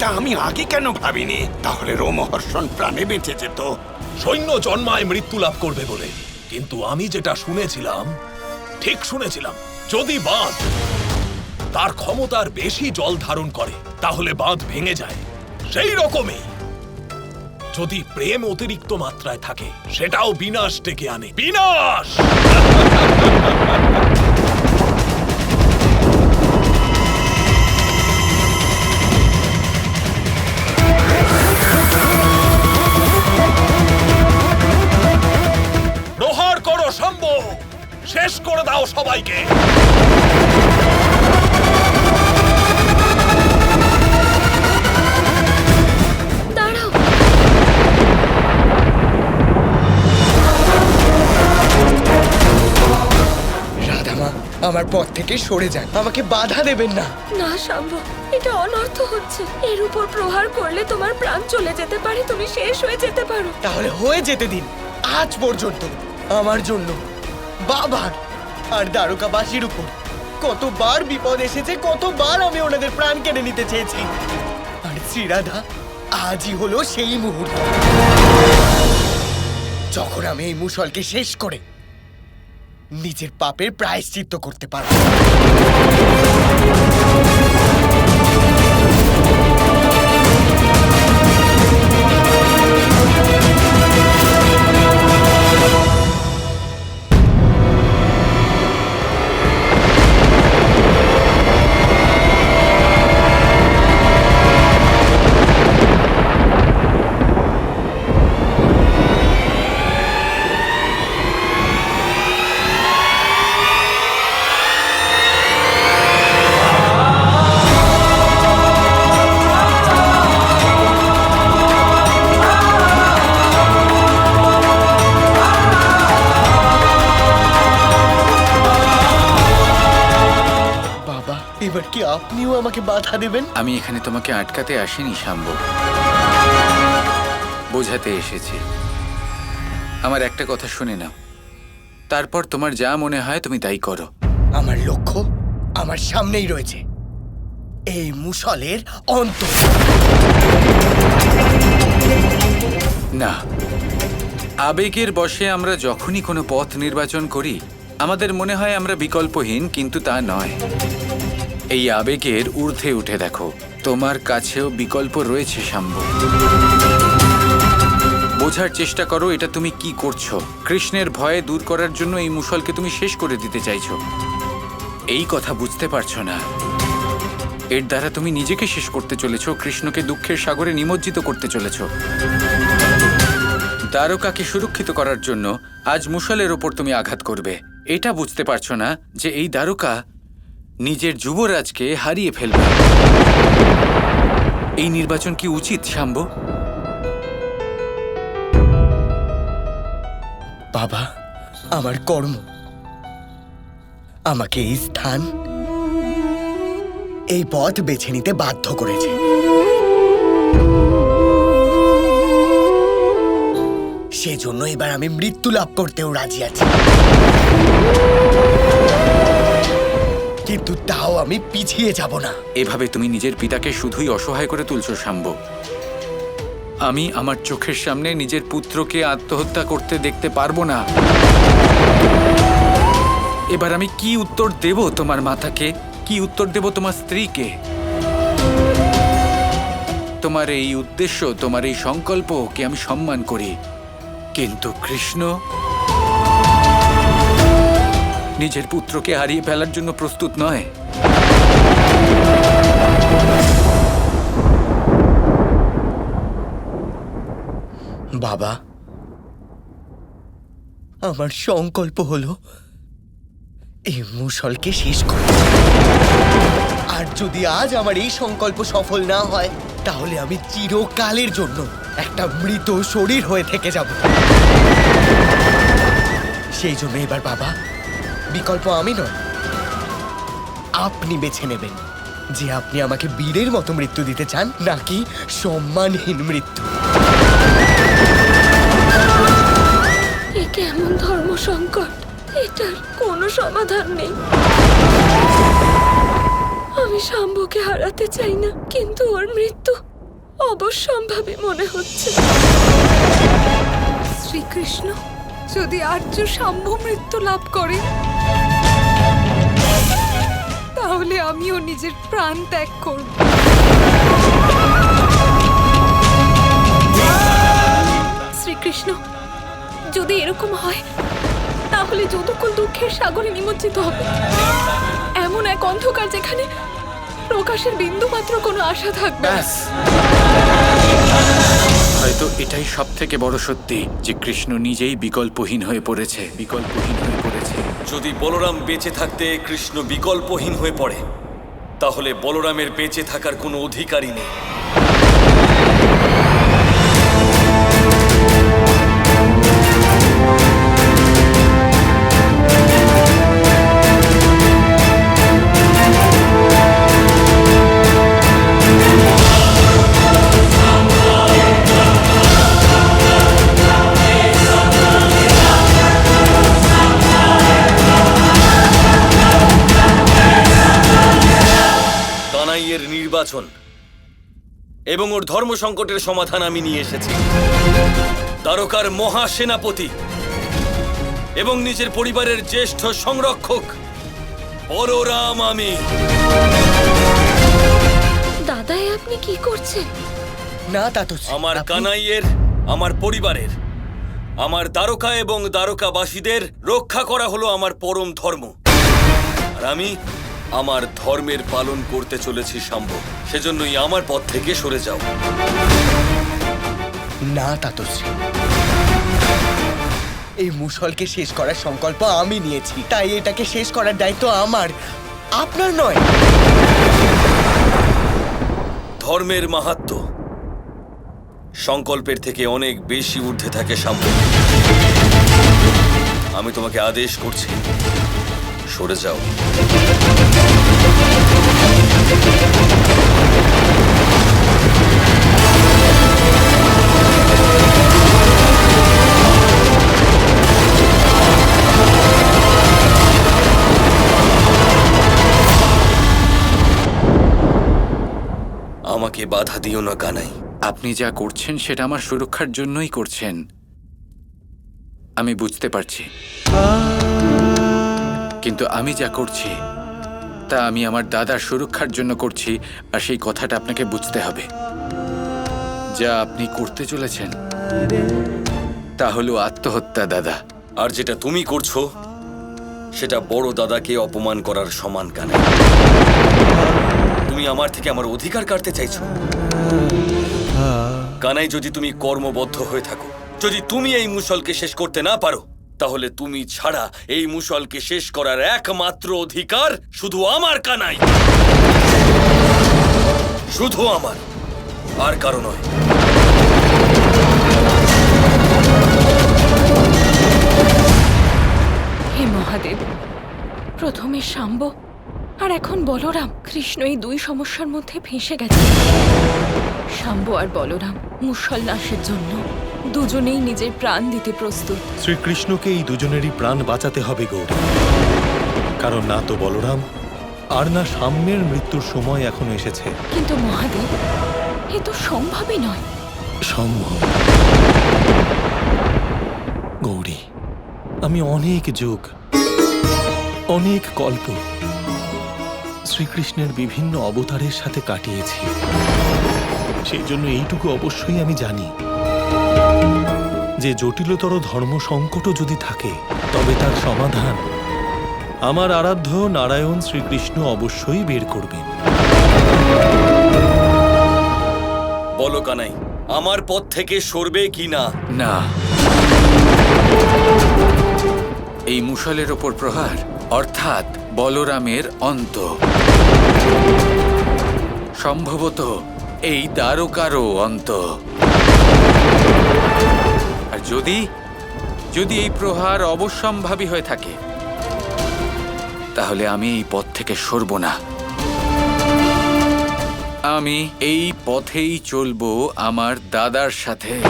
এটা আমি আগে কেন ভাবিনি? তাহলে রোমহর্ষণ প্রাণে বেঁচে যেত। সৈন্য জন্মায় মৃত্যু লাভ করবে বলে, কিন্তু আমি যেটা শুনেছিলাম ঠিক শুনেছিলাম। যদি বাঁধ তার ক্ষমতার বেশি জল ধারণ করে তাহলে বাঁধ ভেঙে যায়। সেই রকমই যদি প্রেম অতিরিক্ত মাত্রায় থাকে সেটাও বিনাশ ডেকে আনে। বিনাশ! প্রহার করো শম্ভু, শেষ করে দাও সবাইকে। দাঁড়াও, রাধামা, আমার পথ থেকে সরে যান, আমাকে বাধা দেবেন না। না শাম্ব, এটা অনর্থ হচ্ছে। এর উপর প্রহার করলে তোমার প্রাণ চলে যেতে পারে, তুমি শেষ হয়ে যেতে পারো। তাহলে হয়ে যেতে দিন। আজ পর্যন্ত আমার জন্য বাবার আর দ্বারকাবাসীর উপর কতবার বিপদ এসেছে, কতবার আমি ওনাদের প্রাণ কেড়ে নিতে চেয়েছি। আর শ্রীরাধা আজই হলো সেই মুহূর্ত যখন আমি এই মুষলকে শেষ করে নিজের পাপের প্রায়শ্চিত্ত করতে পারবো। এবার কি আপনিও আমাকে বাধা দেবেন? আমি এখানে তোমাকে আটকাতে আসিনি শাম্ব, বোঝাতে এসেছি। আমার একটা কথা শুনে নাও, তারপর তোমার যা মনে হয় তুমি তাই করো। আমার লক্ষ্য আমার সামনেই রয়েছে, এই মুষলের অন্ত। না, আবেগের বশে আমরা যখনই কোনো পথ নির্বাচন করি আমাদের মনে হয় আমরা বিকল্পহীন, কিন্তু তা নয়। এই আবেগের ঊর্ধ্বে উঠে দেখো, তোমার কাছেও বিকল্প রয়েছে শাম্ব। বোঝার চেষ্টা করো এটা তুমি কি করছো। কৃষ্ণের ভয়ে দূর করার জন্য এই মুষলকে তুমি শেষ করে দিতে চাইছো। এই কথা বুঝতে পারছো না, এর দ্বারা তুমি নিজেকে শেষ করতে চলেছো, কৃষ্ণকে দুঃখের সাগরে নিমজ্জিত করতে চলেছো। দ্বারকাকে সুরক্ষিত করার জন্য আজ মুষলের ওপর তুমি আঘাত করবে। এটা বুঝতে পারছো না যে এই দ্বারকা নিজের যুবরাজকে হারিয়ে ফেলবে। এই নির্বাচন কি উচিত শাম্ব? বাবা, আমার কর্ম আমাকে এই স্থান, এই পথ বেছে নিতে বাধ্য করেছে। সেজন্য এবার আমি মৃত্যু লাভ করতেও রাজি আছি, কিন্তু তাও আমি পিছিয়ে যাব না। এভাবে তুমি নিজের পিতাকে শুধুই অসহায় করে তুলছো শাম্ব। আমি আমার চোখের সামনে নিজের পুত্রকে আত্মহত্যা করতে দেখতে পারবো না। এবার আমি কি উত্তর দেব তোমার মাতাকে, কি উত্তর দেব তোমার স্ত্রীকে? তোমার এই উদ্দেশ্য, তোমার এই সংকল্পকে আমি সম্মান করি, কিন্তু কৃষ্ণ নিজের পুত্রকে হারিয়ে ফেলার জন্য প্রস্তুত নয়। বাবা, আমার সংকল্প হলো এই মুষলকে শেষ করা। আর যদি আজ আমার এই সংকল্প সফল না হয় তাহলে আমি চিরকালের জন্য একটা মৃত শরীর হয়ে থেকে যাব। সেই জন্য এবার বাবা, বিকল্প আমি নয়, আপনি বেছে নেবেন যে আপনি আমাকে বীরের মতো মৃত্যু দিতে চান নাকি সম্মানহীন মৃত্যু। এ কেমন ধর্ম সংকট, এটার কোনো সমাধান নেই। আমি শাম্বকে হারাতে চাই না, কিন্তু ওর মৃত্যু অবশ্যম্ভাবী মনে হচ্ছে। শ্রীকৃষ্ণ যদি আর্য সাম্য মৃত্যু লাভ করে, তাহলে আমিও নিজের প্রাণ ত্যাগ করব। শ্রীকৃষ্ণ, যদি এরকম হয় তাহলে যদুকুল দুঃখের সাগরে নিমজ্জিত হবে। এমন এক অন্ধকার যেখানে প্রকাশের বিন্দু মাত্র কোনো আশা থাকবে না। ব্যাস, হয়তো এটাই সব থেকে বড় সত্যি যে কৃষ্ণ নিজেই বিকল্পহীন হয়ে পড়েছে। যদি বলরাম বেঁচে থাকতে কৃষ্ণ বিকল্পহীন হয়ে পড়ে, তাহলে বলরামের বেঁচে থাকার কোনো অধিকারই নেই। কানাইয়ের নির্বাচন এবং ওর ধর্ম সংকটের সমাধান আমি নিয়ে এসেছি। দ্বারকার মহাসেনাপতি এবং নিজের পরিবারের জ্যেষ্ঠ সংরক্ষক বলরাম আমি। দাদাই, আপনি কি করছেন? না তাতশ্রী, আমার আপনি- কানাইয়ের, আমার পরিবারের, আমার দ্বারকা এবং দ্বারকাবাসীদের রক্ষা করা হলো আমার পরম ধর্ম। আর আমি আমার ধর্মের পালন করতে চলেছি শাম্ব। সেজন্যই আমার পথ থেকে সরে যাও। না তাতশ্রী, এই মুসলকে শেষ করার সংকল্প আমি নিয়েছি, তাই এটাকে শেষ করার দায়িত্ব আমার, আপনার নয়। ধর্মের মাহাত্ম্য সংকল্পের থেকে অনেক বেশি ঊর্ধ্বে থাকে শাম্ব। আমি তোমাকে আদেশ করছি, সরে যাও। আমাকে বাধা দিও না কানাই। আপনি যা করছেন সেটা আমার সুরক্ষার জন্যই করছেন, আমি বুঝতে পারছি। কিন্তু আমি যা করছি তা আমি আমার দাদার সুরক্ষার জন্য করছি, আর সেই কথাটা আপনাকে বুঝতে হবে। যা আপনি করতে চলেছেন তা হলো আত্মহত্যা, দাদা। আর যেটা তুমি করছো সেটা বড় দাদাকে অপমান করার সমান কানাই। তুমি আমার থেকে আমার অধিকার কাটতে চাইছো কানাই। যদি তুমি কর্মবদ্ধ হয়ে থাকো, যদি তুমি এই মুসলকে শেষ করতে না পারো, তাহলে তুমি ছাড়া এই মুসলকে শেষ করার একমাত্র অধিকার শুধু আমার কানাই, শুধু আমার, আর কারো নয়। হে মহাদেব, প্রথমে শাম্ব আর এখন বলরাম। কৃষ্ণ এই দুই সমস্যার মধ্যে ফেঁসে গেছে। শাম্ব আর বলরাম মুষল নাশের জন্য দুজনেই নিজের প্রাণ দিতে প্রস্তুত। শ্রীকৃষ্ণকে এই দুজনেরই প্রাণ বাঁচাতে হবে গৌরী, কারণ না তো বলরাম আর না সাম্যের মৃত্যুর সময় এখনো এসেছে। কিন্তু মহাদেব, এ তো সম্ভবই নয়। সম্ভব গৌরী, আমি অনেক যুগ, অনেক কল্প শ্রীকৃষ্ণের বিভিন্ন অবতারের সাথে কাটিয়েছি। সেই জন্য এইটুকু অবশ্যই আমি জানি যে জটিলতর ধর্ম সংকটও যদি থাকে, তবে তার সমাধান আমার আরাধ্য নারায়ণ শ্রীকৃষ্ণ অবশ্যই বের করবেন। বলো কানাই, আমার পথ থেকে সরবে কি না? না, এই মুষলের ওপর প্রহার অর্থাৎ বলরামের অন্ত, সম্ভবত এই দ্বারকারও অন্ত। আর যদি যদি এই প্রহার অবশ্যম্ভাবী হয়ে থাকে, তাহলে আমি এই পথ থেকে সরব না। আমি এই পথেই চলবো আমার দাদার সাথে।